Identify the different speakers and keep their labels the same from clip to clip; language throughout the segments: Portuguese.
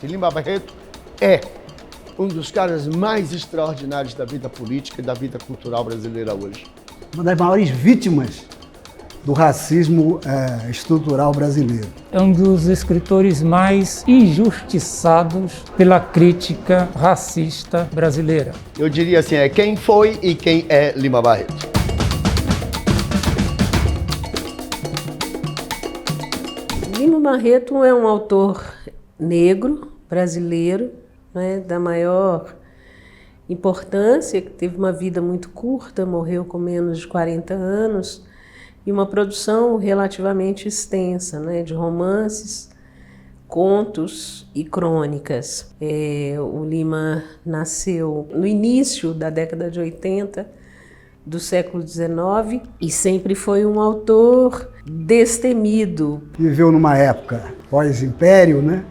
Speaker 1: seguinte: Lima Barreto é um dos caras mais extraordinários da vida política e da vida cultural brasileira hoje.
Speaker 2: Uma das maiores vítimas do racismo estrutural brasileiro.
Speaker 3: É um dos escritores mais injustiçados pela crítica racista brasileira.
Speaker 1: Eu diria assim, é quem foi e quem é Lima Barreto.
Speaker 4: Lima Barreto é um autor negro, brasileiro, né, da maior importância, que teve uma vida muito curta, morreu com menos de 40 anos, e uma produção relativamente extensa, né, de romances, contos e crônicas. O Lima nasceu no início da década de 80 do século XIX e sempre foi um autor destemido.
Speaker 2: Viveu numa época pós-império, né,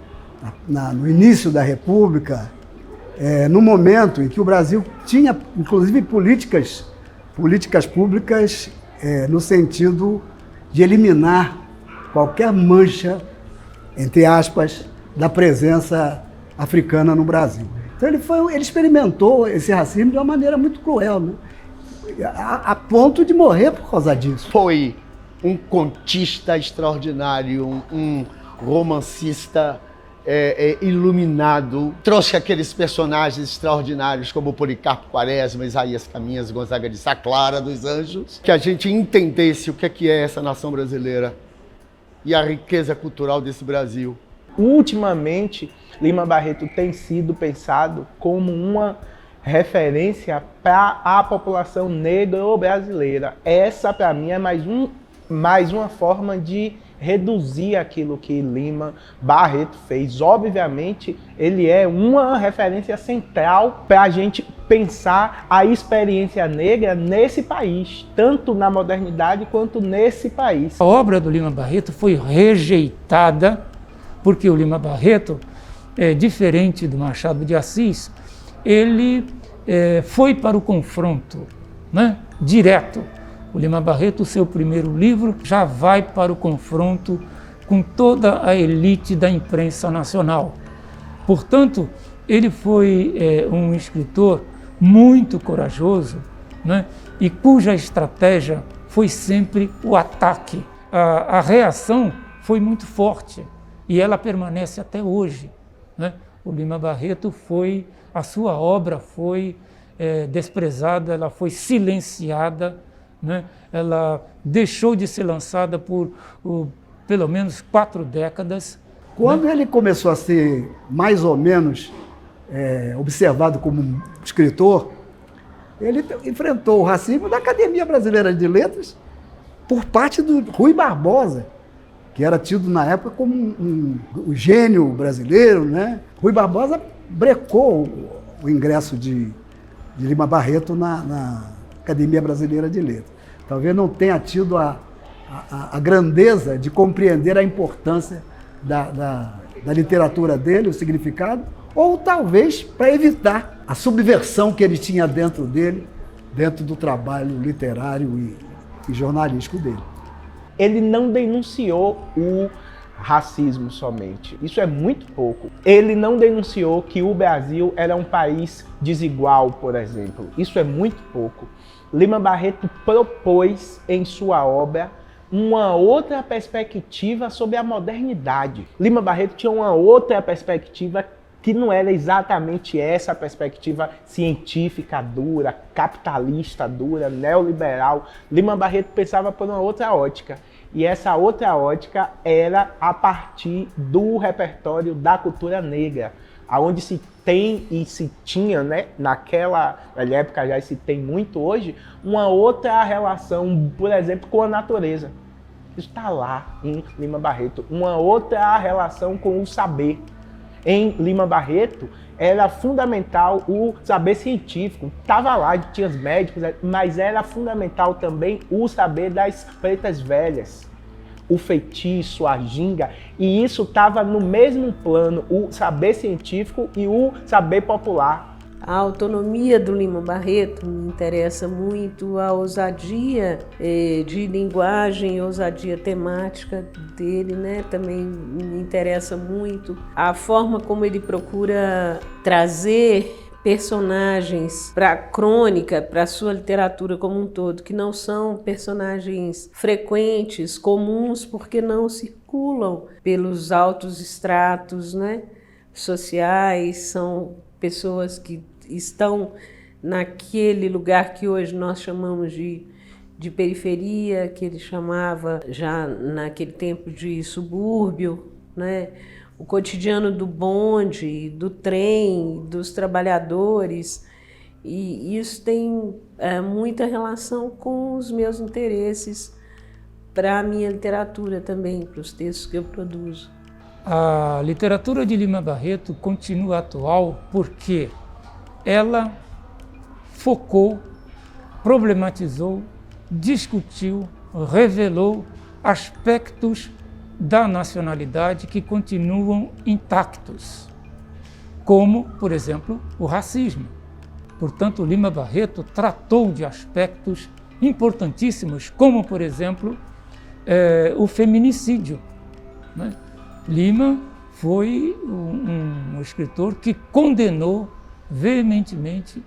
Speaker 2: no início da República, no momento em que o Brasil tinha, inclusive, políticas públicas no sentido de eliminar qualquer mancha, entre aspas, da presença africana no Brasil. Então ele experimentou esse racismo de uma maneira muito cruel, né? A ponto de morrer por causa disso.
Speaker 1: Foi um contista extraordinário, um romancista iluminado, trouxe aqueles personagens extraordinários como Policarpo Quaresma, Isaías Caminhas, Gonzaga de Sá, Clara dos Anjos, que a gente entendesse o que é essa nação brasileira e a riqueza cultural desse Brasil.
Speaker 5: Ultimamente, Lima Barreto tem sido pensado como uma referência para a população negro-brasileira. Essa, para mim, é mais uma forma de reduzir aquilo que Lima Barreto fez. Obviamente, ele é uma referência central para a gente pensar a experiência negra nesse país, tanto na modernidade quanto nesse país.
Speaker 3: A obra do Lima Barreto foi rejeitada porque o Lima Barreto, diferente do Machado de Assis, ele foi para o confronto, né, direto. O Lima Barreto, o seu primeiro livro, já vai para o confronto com toda a elite da imprensa nacional. Portanto, ele foi um escritor muito corajoso, né, e cuja estratégia foi sempre o ataque. A reação foi muito forte e ela permanece até hoje, né? O Lima Barreto a sua obra foi desprezada, ela foi silenciada, né? Ela deixou de ser lançada por pelo menos 4 décadas.
Speaker 2: Quando ele começou a ser mais ou menos observado como um escritor, ele enfrentou o racismo da Academia Brasileira de Letras por parte do Rui Barbosa, que era tido na época como um gênio brasileiro, né? Rui Barbosa brecou o ingresso de Lima Barreto na Academia Brasileira de Letras. Talvez não tenha tido a grandeza de compreender a importância da literatura dele, o significado, ou talvez para evitar a subversão que ele tinha dentro dele, dentro do trabalho literário e jornalístico dele.
Speaker 5: Ele não denunciou o racismo somente. Isso é muito pouco. Ele não denunciou que o Brasil era um país desigual, por exemplo. Isso é muito pouco. Lima Barreto propôs em sua obra uma outra perspectiva sobre a modernidade. Lima Barreto tinha uma outra perspectiva que não era exatamente essa perspectiva científica dura, capitalista dura, neoliberal. Lima Barreto pensava por uma outra ótica. E essa outra ótica era a partir do repertório da cultura negra, onde se tem e se tinha, né, naquela época, já se tem muito hoje, uma outra relação, por exemplo, com a natureza. Isso está lá em Lima Barreto. Uma outra relação com o saber. Em Lima Barreto, era fundamental o saber científico. Estava lá, tinha os médicos, mas era fundamental também o saber das pretas velhas, o feitiço, a ginga, e isso estava no mesmo plano, o saber científico e o saber popular.
Speaker 4: A autonomia do Lima Barreto me interessa muito, a ousadia de linguagem, a ousadia temática dele, né? Também me interessa muito. A forma como ele procura trazer personagens para a crônica, para a sua literatura como um todo, que não são personagens frequentes, comuns, porque não circulam pelos altos estratos, né, sociais, são pessoas que estão naquele lugar que hoje nós chamamos de periferia, que ele chamava já naquele tempo de subúrbio, né? O cotidiano do bonde, do trem, dos trabalhadores, e isso tem muita relação com os meus interesses para a minha literatura também, para os textos que eu produzo.
Speaker 3: A literatura de Lima Barreto continua atual porque ela focou, problematizou, discutiu, revelou aspectos da nacionalidade que continuam intactos, como, por exemplo, o racismo. Portanto, Lima Barreto tratou de aspectos importantíssimos, como, por exemplo, o feminicídio, né? Lima foi um escritor que condenou veementemente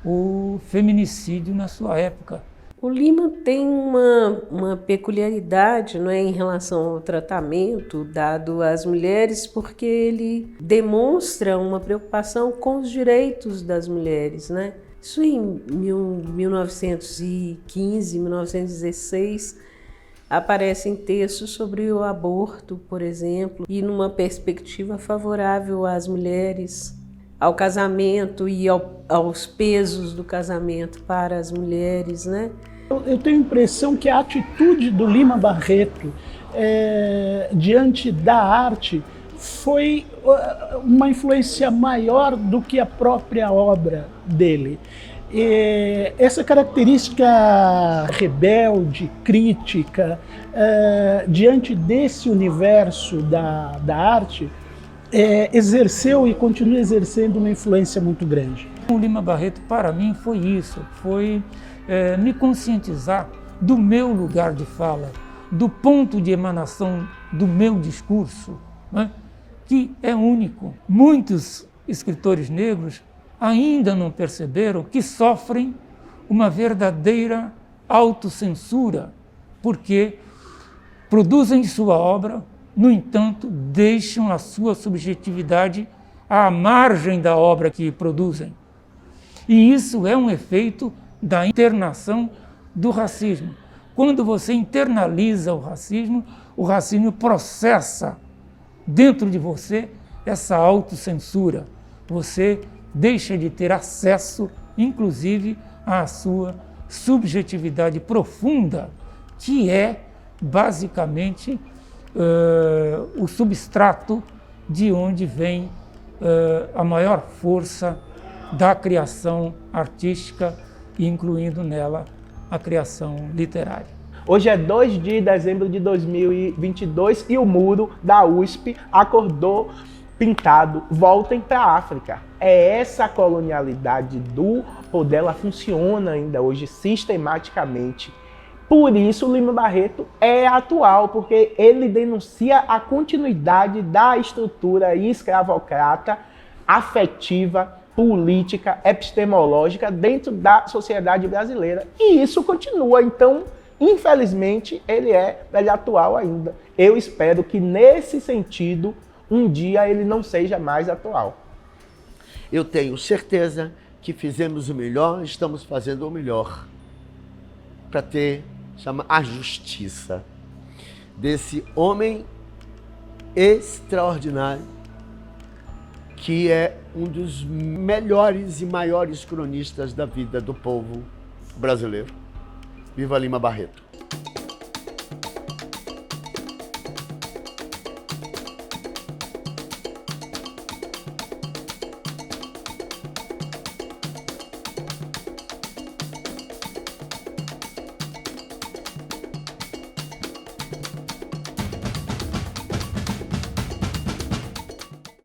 Speaker 3: o feminicídio na sua época.
Speaker 4: O Lima tem uma peculiaridade, não é, em relação ao tratamento dado às mulheres, porque ele demonstra uma preocupação com os direitos das mulheres, né? Isso em 1915, 1916, aparecem textos sobre o aborto, por exemplo, e numa perspectiva favorável às mulheres, ao casamento e aos pesos do casamento para as mulheres, né?
Speaker 6: Eu tenho a impressão que a atitude do Lima Barreto diante da arte foi uma influência maior do que a própria obra dele. Essa característica rebelde, crítica, diante desse universo da arte, exerceu e continua exercendo uma influência muito grande.
Speaker 3: O Lima Barreto, para mim, foi isso, foi me conscientizar do meu lugar de fala, do ponto de emanação do meu discurso, né, que é único. Muitos escritores negros ainda não perceberam que sofrem uma verdadeira autocensura, porque produzem sua obra, no entanto, deixam a sua subjetividade à margem da obra que produzem. E isso é um efeito da internação do racismo. Quando você internaliza o racismo processa dentro de você essa autocensura. Você deixa de ter acesso, inclusive, à sua subjetividade profunda, que é, basicamente, o substrato de onde vem a maior força da criação artística, incluindo nela a criação literária.
Speaker 5: Hoje é 2 de dezembro de 2022 e o muro da USP acordou pintado, voltem para a África. É essa colonialidade do poder, ela funciona ainda hoje sistematicamente. Por isso o Lima Barreto é atual, porque ele denuncia a continuidade da estrutura escravocrata, afetiva, política, epistemológica dentro da sociedade brasileira. E isso continua, então, infelizmente, ele é atual ainda. Eu espero que, nesse sentido, um dia ele não seja mais atual.
Speaker 1: Eu tenho certeza que fizemos o melhor, estamos fazendo o melhor para ter, chama a justiça desse homem extraordinário, que é um dos melhores e maiores cronistas da vida do povo brasileiro. Viva Lima Barreto!